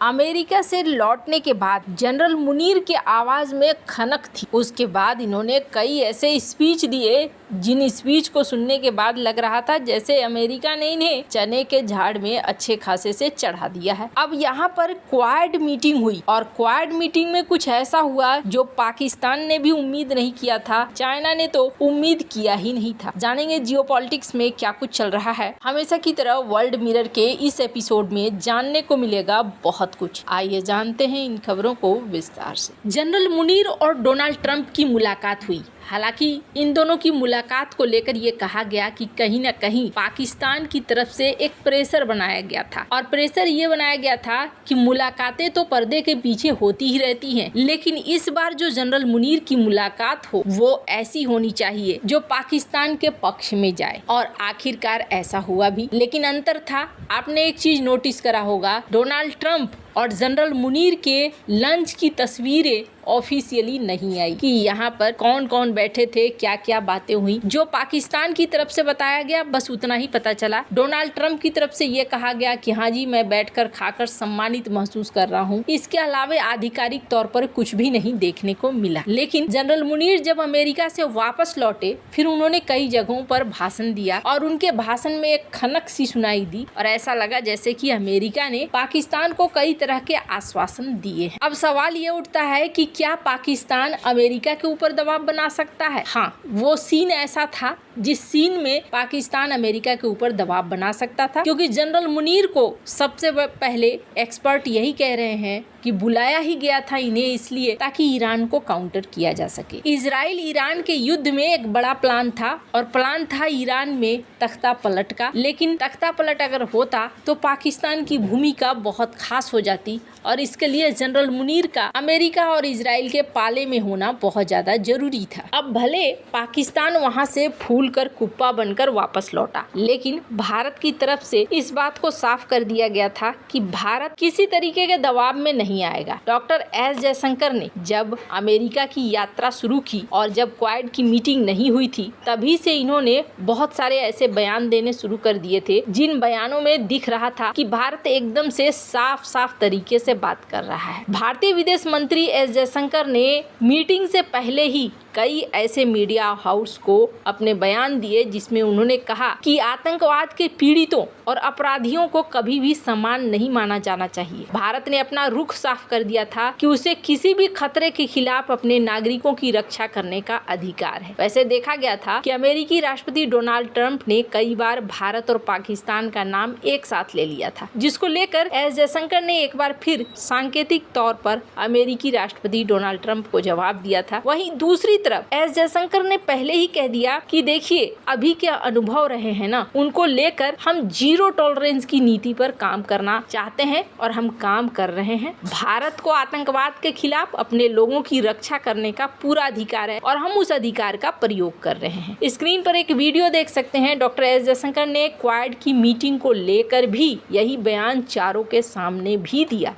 America से लौटने के बाद जनरल मुनीर के आवाज में खनक थी। उसके बाद इन्होंने कई ऐसे स्पीच दिए जिन स्पीच को सुनने के बाद लग रहा था जैसे अमेरिका ने इन्हें चने के झाड़ में अच्छे खासे से चढ़ा दिया है। अब यहाँ पर क्वाड मीटिंग हुई और क्वाड मीटिंग में कुछ ऐसा हुआ जो पाकिस्तान ने भी उम्मीद नहीं किया था, चाइना ने तो उम्मीद किया ही नहीं था। जानेंगे जियोपॉलिटिक्स में क्या कुछ चल रहा है। हमेशा की तरह वर्ल्ड मिरर के इस एपिसोड में जानने को मिलेगा बहुत कुछ। आइए जानते हैं इन खबरों को विस्तार से। जनरल मुनीर और डोनाल्ड ट्रंप की मुलाकात हुई। हालांकि इन दोनों की मुलाकात को लेकर ये कहा गया कि कहीं न कहीं पाकिस्तान की तरफ से एक प्रेशर बनाया गया था और प्रेशर ये बनाया गया था कि मुलाकातें तो पर्दे के पीछे होती ही रहती हैं, लेकिन इस बार जो जनरल मुनीर की मुलाकात हो वो ऐसी होनी चाहिए जो पाकिस्तान के पक्ष में जाए और आखिरकार ऐसा हुआ भी। लेकिन अंतर था, आपने एक चीज नोटिस करा होगा, डोनाल्ड ट्रंप और जनरल मुनीर के लंच की तस्वीरें ऑफिशियली नहीं आई कि यहाँ पर कौन कौन बैठे थे, क्या क्या बातें हुई। जो पाकिस्तान की तरफ से बताया गया बस उतना ही पता चला। डोनाल्ड ट्रंप की तरफ से ये कहा गया कि हाँ जी मैं बैठकर खाकर सम्मानित महसूस कर रहा हूँ। इसके अलावा आधिकारिक तौर पर कुछ भी नहीं देखने को मिला। लेकिन जनरल मुनीर जब अमेरिका से वापस लौटे फिर उन्होंने कई जगहों पर भाषण दिया और उनके भाषण में एक खनक सी सुनाई दी और ऐसा लगा जैसे कि अमेरिका ने पाकिस्तान को कई तरह के आश्वासन दिए हैं। अब सवाल ये उठता है कि क्या पाकिस्तान अमेरिका के ऊपर दबाव बना सकता है? हाँ, वो सीन ऐसा था जिस सीन में पाकिस्तान अमेरिका के ऊपर दबाव बना सकता था, क्योंकि जनरल मुनीर को सबसे पहले एक्सपर्ट यही कह रहे हैं कि बुलाया ही गया था इन्हें इसलिए ताकि ईरान को काउंटर किया जा सके। इजराइल ईरान के युद्ध में एक बड़ा प्लान था और प्लान था ईरान में तख्ता पलट का, लेकिन तख्ता पलट अगर होता तो पाकिस्तान की भूमिका बहुत खास हो जाती और इसके लिए जनरल मुनीर का अमेरिका और इजराइल के पाले में होना बहुत ज्यादा जरूरी था। अब भले पाकिस्तान वहां से फूल कर कुप्पा बनकर वापस लौटा, लेकिन भारत की तरफ से इस बात को साफ कर दिया गया था कि भारत किसी तरीके के दबाव में नहीं आएगा। डॉक्टर एस जयशंकर ने जब अमेरिका की यात्रा शुरू की और जब क्वाड की मीटिंग नहीं हुई थी तभी से इन्होंने बहुत सारे ऐसे बयान देने शुरू कर दिए थे जिन बयानों में दिख रहा था कि भारत एकदम से साफ साफ तरीके से बात कर रहा है। भारतीय विदेश मंत्री एस जयशंकर ने मीटिंग से पहले ही कई ऐसे मीडिया हाउस को अपने बयान दिए जिसमें उन्होंने कहा कि आतंकवाद के पीड़ितों और अपराधियों को कभी भी समान नहीं माना जाना चाहिए। भारत ने अपना रुख साफ कर दिया था कि उसे किसी भी खतरे के खिलाफ अपने नागरिकों की रक्षा करने का अधिकार है। वैसे देखा गया था कि अमेरिकी राष्ट्रपति डोनाल्ड ट्रंप ने कई बार भारत और पाकिस्तान का नाम एक साथ ले लिया था, जिसको लेकर एस जयशंकर ने एक बार फिर सांकेतिक तौर पर अमेरिकी राष्ट्रपति डोनाल्ड ट्रंप को जवाब दिया था। वहीं दूसरी तरफ एस जयशंकर ने पहले ही कह दिया कि देखिए अभी क्या अनुभव रहे हैं ना, उनको लेकर हम जीरो टॉलरेंस की नीति पर काम करना चाहते हैं और हम काम कर रहे हैं। भारत को आतंकवाद के खिलाफ अपने लोगों की रक्षा करने का पूरा अधिकार है और हम उस अधिकार का प्रयोग कर रहे हैं। स्क्रीन पर एक वीडियो देख सकते हैं। डॉक्टर एस जयशंकर ने क्वाड की मीटिंग को लेकर भी यही बयान चारों के सामने भी दिया।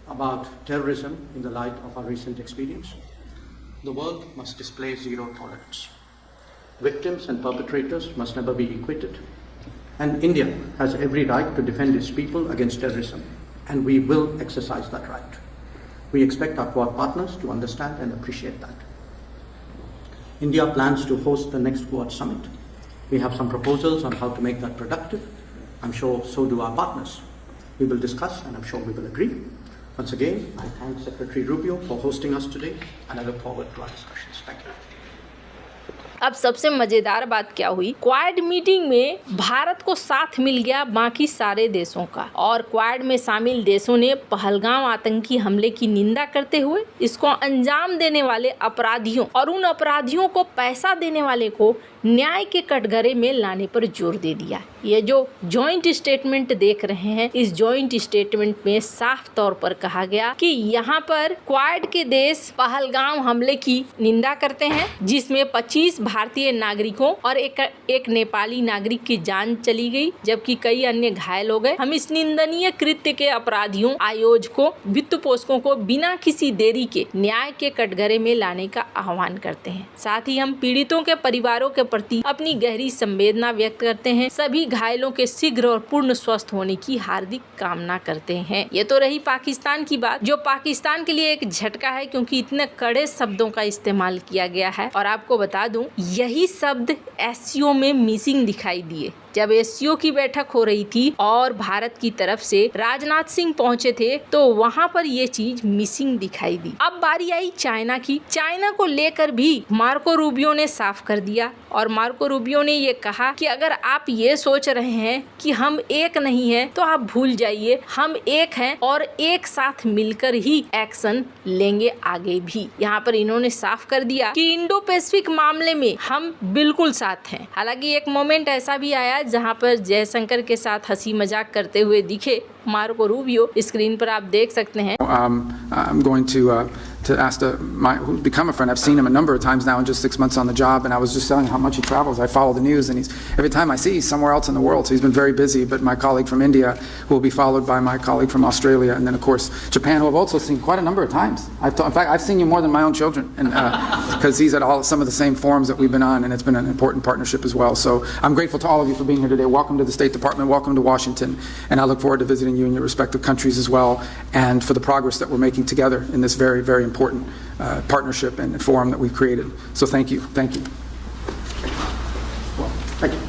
About terrorism in the light of our recent experience, the world must display zero tolerance. Victims and perpetrators must never be equated, and India has every right to defend its people against terrorism, and we will exercise that right. We expect our Quad partners to understand and appreciate that. India plans to host the next Quad summit. We have some proposals on how to make that productive. I'm sure so do our partners. We will discuss, and I'm sure we will agree. Once again, I thank Secretary Rubio for hosting us today, and I look forward to our discussions. Thank you. अब सबसे मजेदार बात क्या हुई, quad meeting में भारत को साथ मिल गया बाकी सारे देशों का और क्वाड में शामिल देशों ने पहलगाम आतंकी हमले की निंदा करते हुए इसको अंजाम देने वाले अपराधियों और उन अपराधियों को पैसा देने वाले को न्याय के कटघरे में लाने पर जोर दे दिया। ये जो जॉइंट स्टेटमेंट देख रहे हैं, इस जॉइंट स्टेटमेंट में साफ तौर पर कहा गया कि यहाँ पर क्वाड के देश पहलगाम हमले की निंदा करते हैं जिसमें 25 भारतीय नागरिकों और एक नेपाली नागरिक की जान चली गई जबकि कई अन्य घायल हो गए। हम इस निंदनीय कृत्य के अपराधियों, आयोजकों, वित्त पोषकों को बिना किसी देरी के न्याय के कटघरे में लाने का आह्वान करते हैं। साथ ही हम पीड़ितों के परिवारों के प्रति अपनी गहरी संवेदना व्यक्त करते हैं। सभी घायलों के शीघ्र और पूर्ण स्वस्थ होने की हार्दिक कामना करते हैं। ये तो रही पाकिस्तान की बात, जो पाकिस्तान के लिए एक झटका है क्योंकि इतने कड़े शब्दों का इस्तेमाल किया गया है। और आपको बता दूं, यही शब्द एससीओ में मिसिंग दिखाई दिए। जब एससीओ की बैठक हो रही थी और भारत की तरफ से राजनाथ सिंह पहुंचे थे तो वहां पर ये चीज मिसिंग दिखाई दी। अब बारी आई चाइना की। चाइना को लेकर भी मार्को रूबियो ने साफ कर दिया और मार्को रूबियो ने ये कहा कि अगर आप ये सोच रहे हैं कि हम एक नहीं हैं तो आप भूल जाइए, हम एक हैं और एक साथ मिलकर ही एक्शन लेंगे आगे भी। यहाँ पर इन्होंने साफ कर दिया कि इंडो पैसिफिक मामले में हम बिल्कुल साथ हैं। हालांकि एक मोमेंट ऐसा भी आया जहां पर जयशंकर के साथ हंसी मजाक करते हुए दिखे मार्को रूबियो। स्क्रीन पर आप देख सकते हैं। I'm going to ask who's become a friend. I've seen him a number of times now in just 6 months on the job, and I was just telling how much he travels. I follow the news, and every time I see he's somewhere else in the world. So he's been very busy. But my colleague from India, who will be followed by my colleague from Australia, and then of course Japan, who I've also seen quite a number of times. In fact, I've seen you more than my own children, and because he's at some of the same forums that we've been on, and it's been an important partnership as well. So I'm grateful to all of you for being here today. Welcome to the State Department. Welcome to Washington, and I look forward to visiting you in your respective countries as well, and for the progress that we're making together in this very, very important partnership and forum that we've created. So thank you. Thank you. Well, thank you.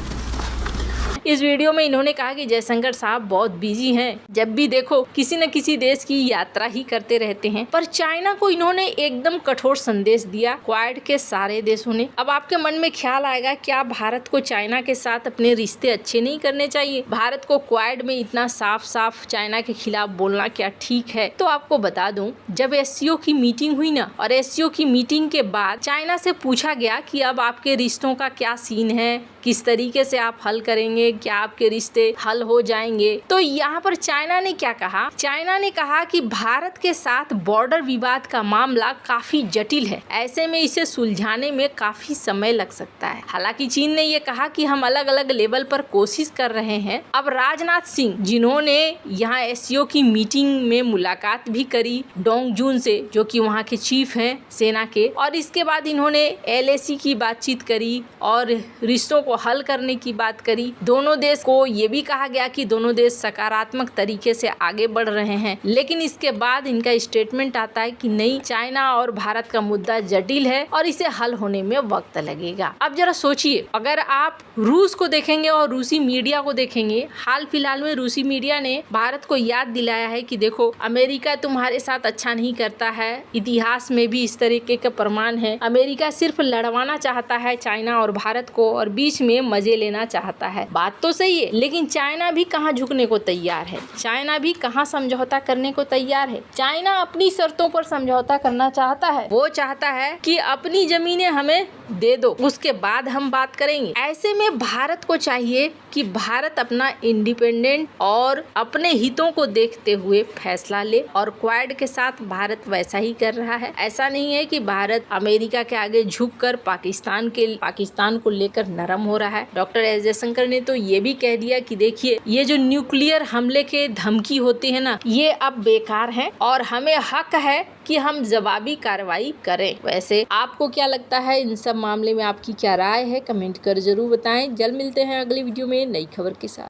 इस video में इन्होंने कहा कि जयशंकर साहब बहुत busy हैं, जब भी देखो किसी न किसी देश की यात्रा ही करते रहते हैं। पर चाइना को इन्होंने एकदम कठोर संदेश दिया, क्वाड के सारे देशों ने। अब आपके मन में ख्याल आएगा, क्या भारत को चाइना के साथ अपने रिश्ते अच्छे नहीं करने चाहिए? भारत को क्वाड में इतना साफ साफ चाइना के खिलाफ बोलना क्या ठीक है? तो आपको बता दूं, जब एससीओ की मीटिंग हुई ना, और एससीओ की मीटिंग के बाद चाइना से पूछा गया कि अब आपके रिश्तों का क्या सीन है, किस तरीके से आप हल करेंगे, क्या आपके रिश्ते हल हो जाएंगे? तो यहाँ पर चाइना ने क्या कहा? चाइना ने कहा कि भारत के साथ बॉर्डर विवाद का मामला काफी जटिल है, ऐसे में इसे सुलझाने में काफी समय लग सकता है। हालांकि चीन ने ये कहा कि हम अलग अलग लेवल पर कोशिश कर रहे हैं। अब राजनाथ सिंह, जिन्होंने यहाँ एससीओ की मीटिंग में मुलाकात भी करी डोंग जून से, जो कि वहाँ के चीफ हैं सेना के, और इसके बाद इन्होंने एलएसी की बातचीत करी और रिश्तों को हल करने की बात करी। दोनों देश को ये भी कहा गया कि दोनों देश सकारात्मक तरीके से आगे बढ़ रहे हैं, लेकिन इसके बाद इनका स्टेटमेंट आता है कि नहीं, चाइना और भारत का मुद्दा जटिल है और इसे हल होने में वक्त लगेगा। अब जरा सोचिए, अगर आप रूस को देखेंगे और रूसी मीडिया को देखेंगे, हाल फिलहाल में रूसी मीडिया ने भारत को याद दिलाया है कि देखो, अमेरिका तुम्हारे साथ अच्छा नहीं करता है, इतिहास में भी इस तरीके का प्रमाण है। अमेरिका सिर्फ लड़वाना चाहता है चाइना और भारत को और बीच में मजे लेना चाहता है। बात तो सही है, लेकिन चाइना भी कहाँ झुकने को तैयार है, चाइना भी कहाँ समझौता करने को तैयार है। चाइना अपनी शर्तों पर समझौता करना चाहता है। वो चाहता है कि अपनी जमीनें हमें दे दो, उसके बाद हम बात करेंगे। ऐसे में भारत को चाहिए कि भारत अपना इंडिपेंडेंट और अपने हितों को देखते हुए फैसला ले, और क्वाड के साथ भारत वैसा ही कर रहा है। ऐसा नहीं है कि भारत अमेरिका के आगे झुककर पाकिस्तान को लेकर नरम हो रहा है। डॉक्टर एस जयशंकर ने तो ये भी कह दिया कि देखिए, ये जो न्यूक्लियर हमले के धमकी होती है ना, ये अब बेकार है और हमें हक है कि हम जवाबी कार्रवाई करें। वैसे आपको क्या लगता है इन सब मामले में? आपकी क्या राय है? कमेंट कर जरूर बताएं। जल्द मिलते हैं अगली वीडियो में नई खबर के साथ।